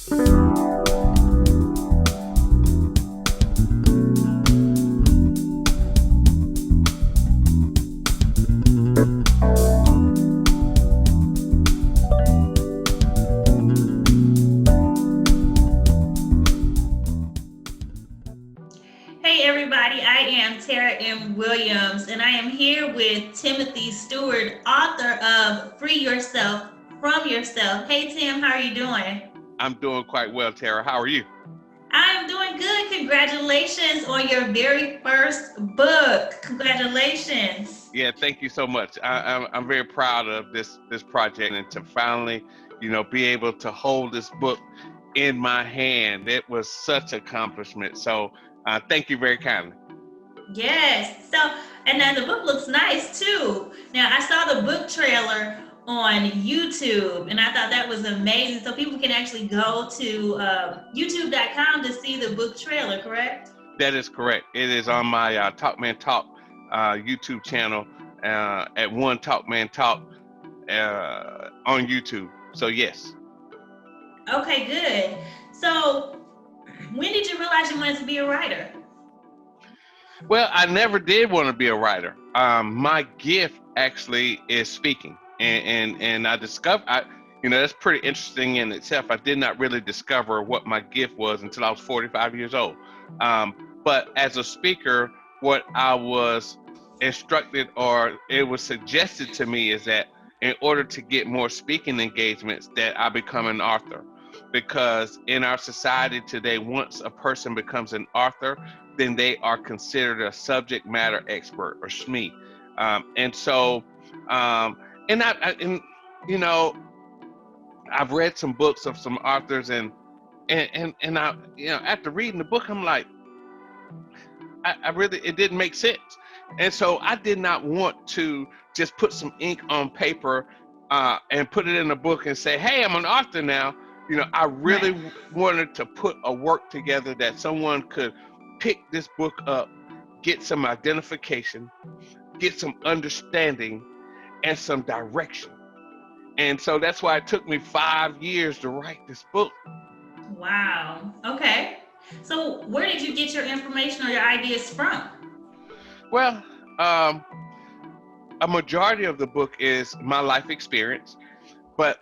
Hey everybody, I am Tarah M. Williams, and I am here with Tim Stewart, author of Free Yourself from Yourself. Hey Tim, how are you doing? I'm doing quite well, Tara. How are you? I'm doing good. Congratulations on your very first book. Congratulations. Yeah, thank you so much. I'm very proud of this project, and to finally, be able to hold this book in my hand. It was such an accomplishment. So thank you very kindly. Yes. And then the book looks nice too. Now, I saw the book trailer on YouTube, and I thought that was amazing. So people can actually go to youtube.com to see the book trailer, correct? That is correct. It is on my TalkManTalk YouTube channel at One TalkManTalk on YouTube. So yes. Okay, good. So when did you realize you wanted to be a writer? Well, I never did want to be a writer. My gift actually is speaking, and I discovered, that's pretty interesting in itself. I did not really discover what my gift was until I was 45 years old. But as a speaker, what I was instructed, or it was suggested to me, is that in order to get more speaking engagements, that I become an author. Because in our society today, once a person becomes an author, then they are considered a subject matter expert, or SME. And so, I've read some books of some authors, and I, after reading the book, I'm like, I really, it didn't make sense. And so I did not want to just put some ink on paper and put it in a book and say, hey, I'm an author now. I really wanted to put a work together that someone could pick this book up, get some identification, get some understanding, and some direction. And so that's why it took me 5 years to write this book. Wow. Okay. So where did you get your information or your ideas from? Well, a majority of the book is my life experience, but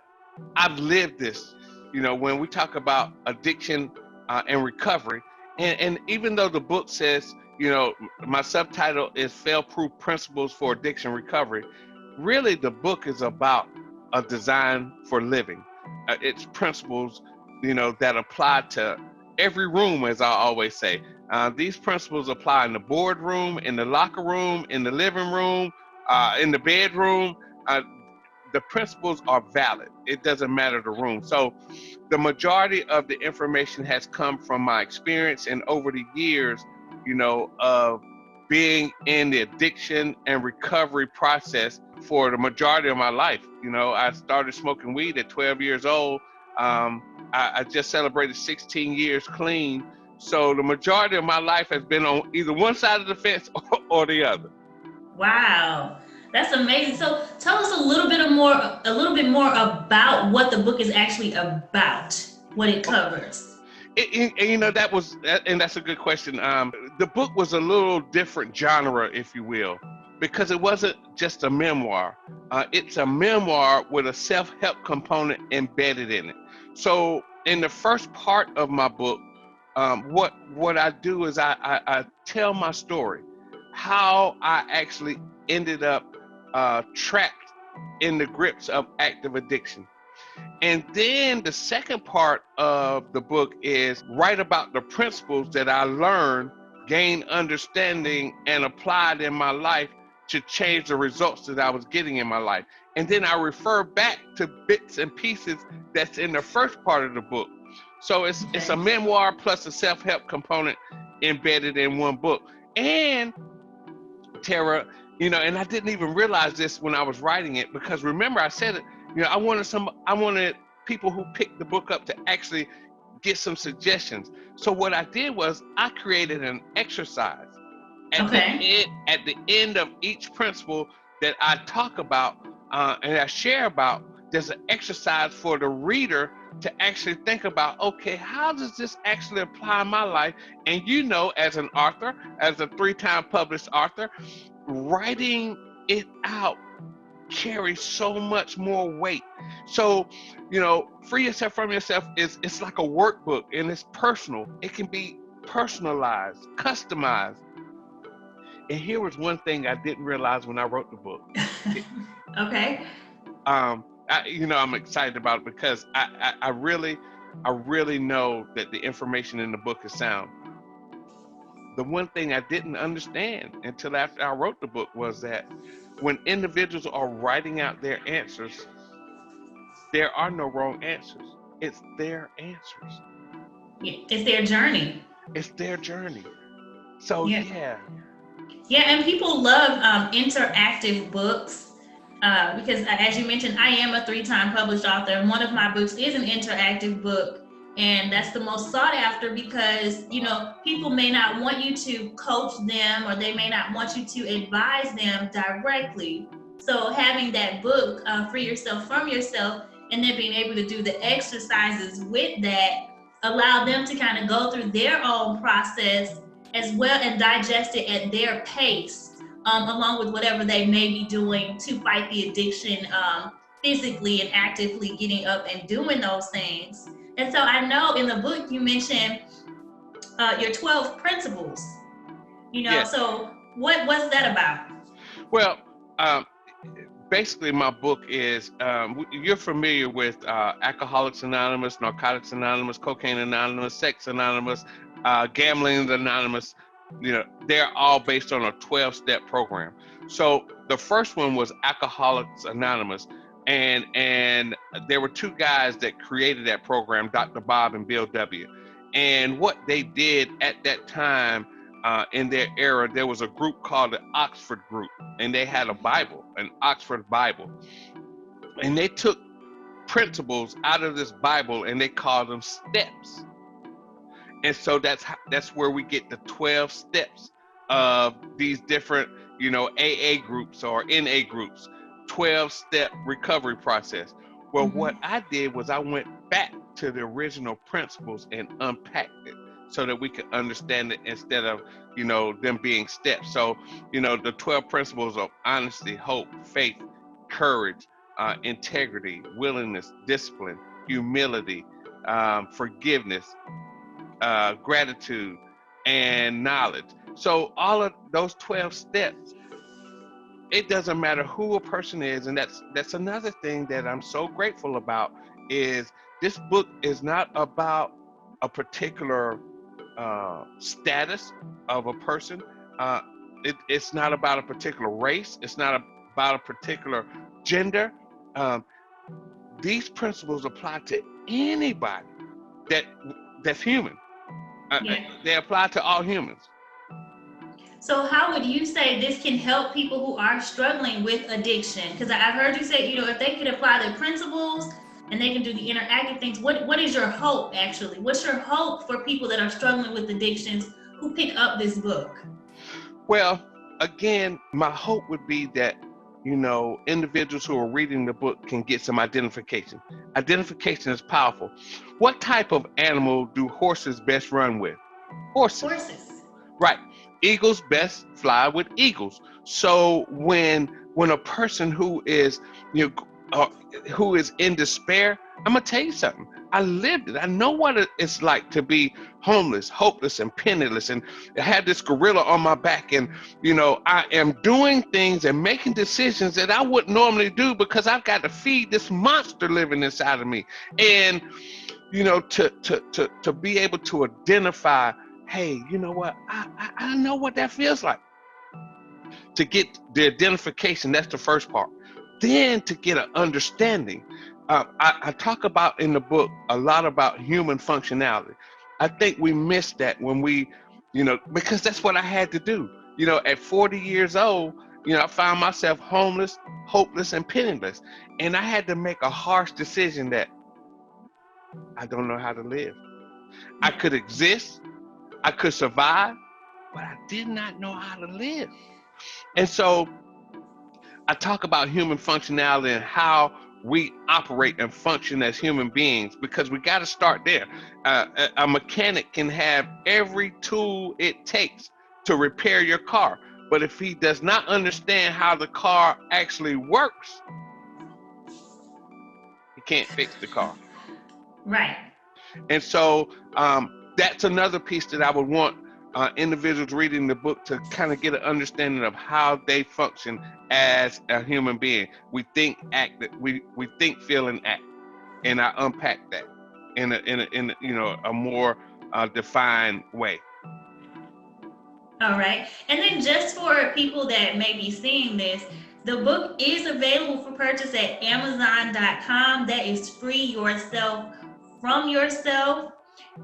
I've lived this. When we talk about addiction and recovery, and even though the book says, my subtitle is Fail-Proof Principles for Addiction Recovery, really the book is about a design for living. It's principles, that apply to every room, as I always say. These principles apply in the boardroom, in the locker room, in the living room, in the bedroom. The principles are valid. It doesn't matter the room. So the majority of the information has come from my experience and over the years, of being in the addiction and recovery process for the majority of my life. I started smoking weed at 12 years old. I just celebrated 16 years clean. So the majority of my life has been on either one side of the fence or the other. Wow. That's amazing. So tell us a little bit more about what the book is actually about, what it covers. That's a good question. The book was a little different genre, if you will, because it wasn't just a memoir. It's a memoir with a self-help component embedded in it. So in the first part of my book, what I do is I tell my story, how I actually ended up trapped in the grips of active addiction. And then the second part of the book is write about the principles that I learned, gained understanding, and applied in my life to change the results that I was getting in my life. And then I refer back to bits and pieces that's in the first part of the book. So it's a memoir plus a self-help component embedded in one book. And Tara, and I didn't even realize this when I was writing it, because remember I said it, I wanted people who picked the book up to actually get some suggestions. So what I did was I created an exercise at the end of each principle that I talk about and I share about, there's an exercise for the reader to actually think about, okay, how does this actually apply in my life? And you know, as an author, as a 3-time published author, writing it out carries so much more weight. So, you know, Free Yourself from Yourself it's like a workbook, and it's personal. It can be personalized, customized. And here was one thing I didn't realize when I wrote the book. Okay. I'm excited about it because I really know that the information in the book is sound. The one thing I didn't understand until after I wrote the book was that when individuals are writing out their answers, there are no wrong answers. It's their answers. It's their journey. It's their journey. So yeah. Yeah, and people love interactive books because, as you mentioned, I am a 3-time published author, and one of my books is an interactive book, and that's the most sought after because, you know, people may not want you to coach them, or they may not want you to advise them directly. So having that book, Free Yourself from Yourself, and then being able to do the exercises with that, allow them to kind of go through their own process as well and digest it at their pace, along with whatever they may be doing to fight the addiction physically and actively getting up and doing those things. And so I know in the book you mentioned your 12 principles, you know, Yes. So what's that about? Well, basically my book is, you're familiar with Alcoholics Anonymous, Narcotics Anonymous, Cocaine Anonymous, Sex Anonymous, Gambling Anonymous. You know, they're all based on a 12-step program. So the first one was Alcoholics Anonymous, and there were 2 guys that created that program, Dr. Bob and Bill W. And what they did at that time, in their era, there was a group called the Oxford Group, and they had a Bible, an Oxford Bible, and they took principles out of this Bible and they called them steps. And so that's where we get the 12 steps of these different, you know, AA groups or NA groups, 12-step recovery process. Well, what I did was I went back to the original principles and unpacked it so that we could understand it instead of, you know, them being steps. So, you know, the 12 principles of honesty, hope, faith, courage, integrity, willingness, discipline, humility, forgiveness, gratitude, and knowledge. So all of those 12 steps, it doesn't matter who a person is, and that's another thing that I'm so grateful about, is this book is not about a particular status of a person. It's not about a particular race. It's not about a particular gender. These principles apply to anybody that's human. They apply to all humans. So how would you say this can help people who are struggling with addiction? Because I've heard you say, you know, if they can apply the principles and they can do the interactive things, what is your hope actually? What's your hope for people that are struggling with addictions who pick up this book? Well, again, my hope would be that, you know, individuals who are reading the book can get some identification. Identification is powerful. What type of animal do horses best run with? Horses. Right. Eagles best fly with eagles. So when a person who is, you know, who is in despair, I'm gonna tell you something. I lived it. I know what it's like to be homeless, hopeless, and penniless, and have this gorilla on my back. And, you know, I am doing things and making decisions that I wouldn't normally do because I've got to feed this monster living inside of me. And, you know, to be able to identify, hey, you know what? I know what that feels like. To get the identification, that's the first part. Then to get an understanding. I talk about in the book a lot about human functionality. I think we miss that when we, you know, because that's what I had to do. You know, at 40 years old, you know, I found myself homeless, hopeless, and penniless. And I had to make a harsh decision that I don't know how to live. I could exist, I could survive, but I did not know how to live. And so I talk about human functionality and how we operate and function as human beings, because we got to start there. A mechanic can have every tool it takes to repair your car, but if he does not understand how the car actually works, he can't fix the car. Right. And so that's another piece that I would want individuals reading the book to kind of get an understanding of how they function as a human being. We think, act, we think, feel, and act, and I unpack that in a more defined way. All right. And then just for people that may be seeing this, the book is available for purchase at Amazon.com. That is Free Yourself from Yourself.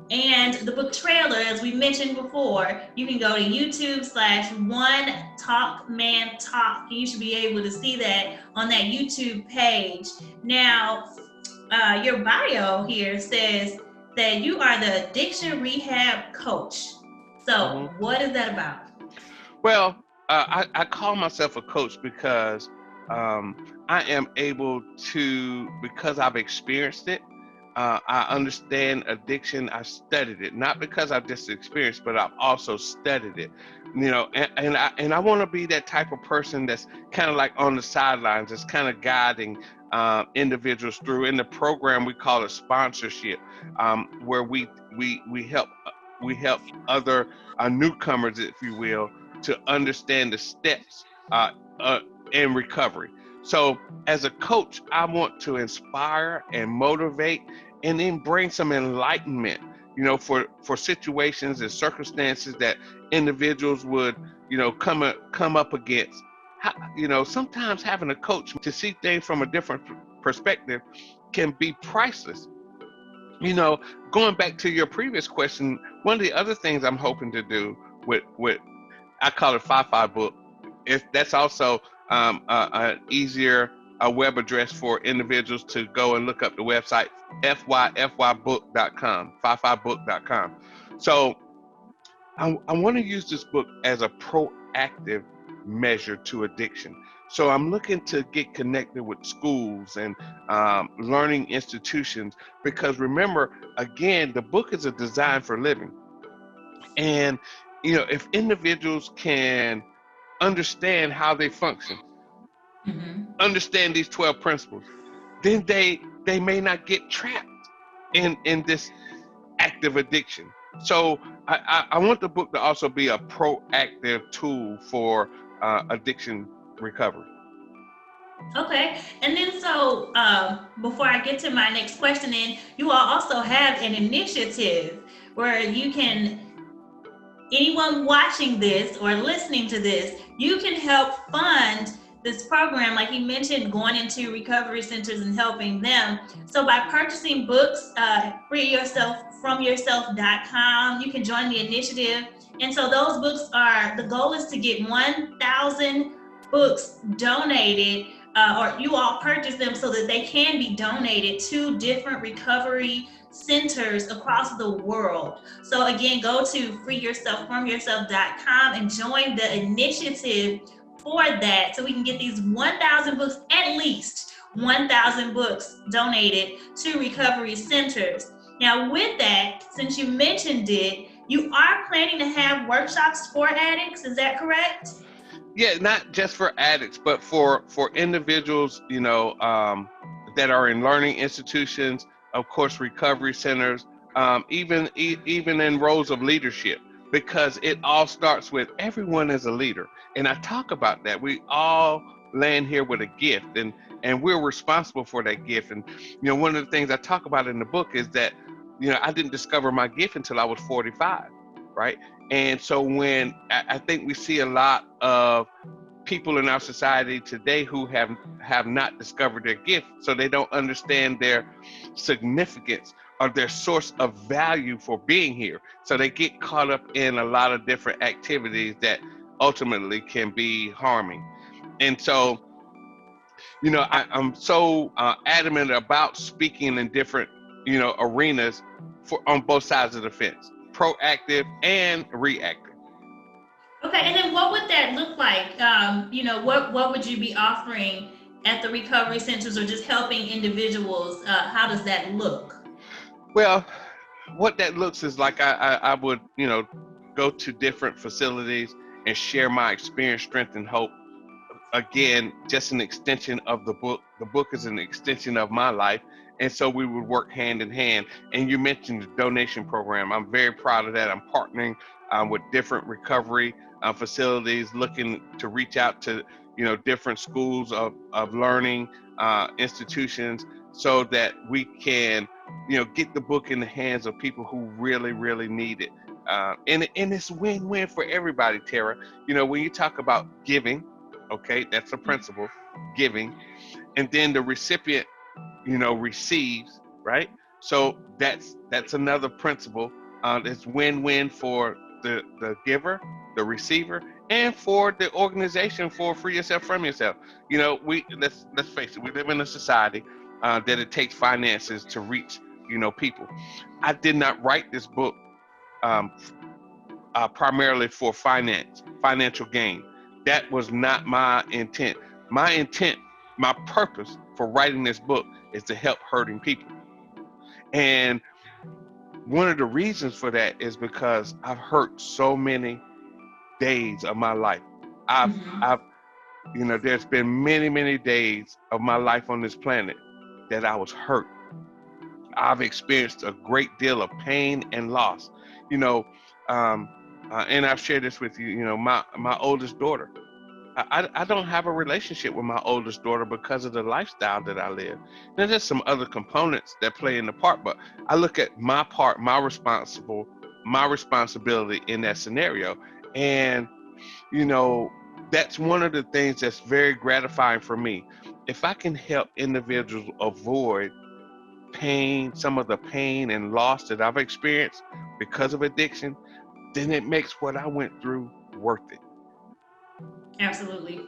And the book trailer, as we mentioned before, you can go to YouTube/One TalkManTalk. You should be able to see that on that YouTube page. Now, your bio here says that you are the addiction rehab coach. So what is that about? Well, I call myself a coach because I am able to, because I've experienced it, I understand addiction. I studied it, not because I've just experienced, but I've also studied it. And I want to be that type of person that's kind of like on the sidelines, that's kind of guiding individuals through. In the program, we call it sponsorship, where we help other newcomers, if you will, to understand the steps in recovery. So as a coach, I want to inspire and motivate, and then bring some enlightenment, for situations and circumstances that individuals would, come up against. Sometimes having a coach to see things from a different perspective can be priceless. Going back to your previous question, one of the other things I'm hoping to do with I call it FYFY book. That's also an easier web address for individuals to go and look up the website, FYFYbook.com, FYFYbook.com. So I want to use this book as a proactive measure to addiction. So I'm looking to get connected with schools and learning institutions, because remember, again, the book is a design for living. And if individuals can understand how they function, understand these 12 principles, then they may not get trapped in this active addiction. So I want the book to also be a proactive tool for addiction recovery. Okay, and then so before I get to my next question, then you all also have an initiative where you can, anyone watching this or listening to this, you can help fund this program, like you mentioned, going into recovery centers and helping them. So by purchasing books, freeyourselfromyourself.com, you can join the initiative. And so those books the goal is to get 1,000 books donated, or you all purchase them so that they can be donated to different recovery centers across the world. So again, go to freeyourselfromyourself.com and join the initiative for that, so we can get these 1,000 books, at least 1,000 books donated to recovery centers. Now with that, since you mentioned it, you are planning to have workshops for addicts, is that correct? Yeah, not just for addicts, but for individuals, that are in learning institutions, of course, recovery centers, even in roles of leadership, because it all starts with everyone as a leader. And I talk about that. We all land here with a gift, and we're responsible for that gift. And, one of the things I talk about in the book is that, I didn't discover my gift until I was 45, right? And so when I think we see a lot of people in our society today who have not discovered their gift, so they don't understand their significance or their source of value for being here. So they get caught up in a lot of different activities that ultimately can be harming. And so, I'm so adamant about speaking in different, arenas on both sides of the fence, proactive and reactive. Okay, and then what would that look like? What would you be offering at the recovery centers or just helping individuals? How does that look? Well, what that looks is like I would, go to different facilities and share my experience, strength, and hope. Again, just an extension of the book. The book is an extension of my life. And so we would work hand in hand. And you mentioned the donation program. I'm very proud of that. I'm partnering with different recovery facilities, looking to reach out to, different schools of learning, institutions, so that we can, get the book in the hands of people who really, really need it. And it's win-win for everybody, Tara. When you talk about giving, okay, that's a principle, giving, and then the recipient, receives, right? So that's another principle. It's win-win for the giver, the receiver, and for the organization for Free Yourself From Yourself. We let's face it, we live in a society that it takes finances to reach, people. I did not write this book um, primarily for financial gain. That was not my intent. My intent, my purpose for writing this book is to help hurting people. And one of the reasons for that is because I've hurt so many days of my life. I've there's been many, many days of my life on this planet that I was hurt. I've experienced a great deal of pain and loss. And I've shared this with you. My oldest daughter. I don't have a relationship with my oldest daughter because of the lifestyle that I live. Now, there's some other components that play in the part, but I look at my part, my responsibility in that scenario. And, that's one of the things that's very gratifying for me. If I can help individuals avoid pain, some of the pain and loss that I've experienced because of addiction, then it makes what I went through worth it. Absolutely.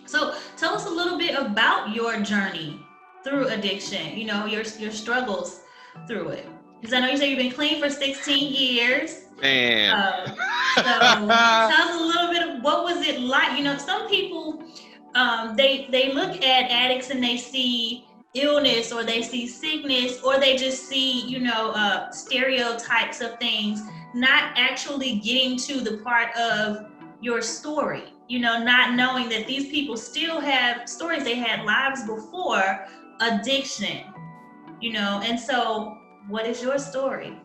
So tell us a little bit about your journey through addiction, your struggles through it. Because I know you said you've been clean for 16 years. Man. So tell us a little bit of what was it like? Some people, they look at addicts and they see illness, or they see sickness, or they just see, stereotypes of things, not actually getting to the part of your story, not knowing that these people still have stories. They had lives before addiction, and so what is your story?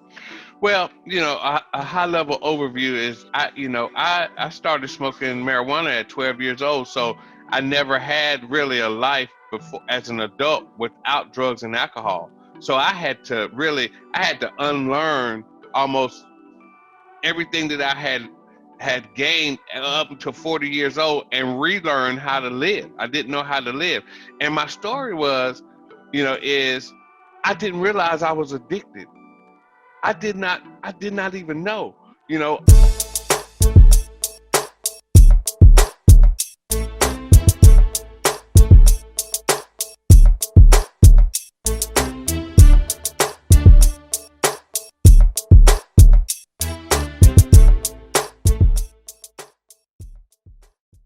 Well, a high level overview is I started smoking marijuana at 12 years old. So I never had really a life before as an adult without drugs and alcohol. So I had to unlearn almost everything that I had gained up until 40 years old and relearn how to live. I didn't know how to live. And my story was, is I didn't realize I was addicted. I did not even know.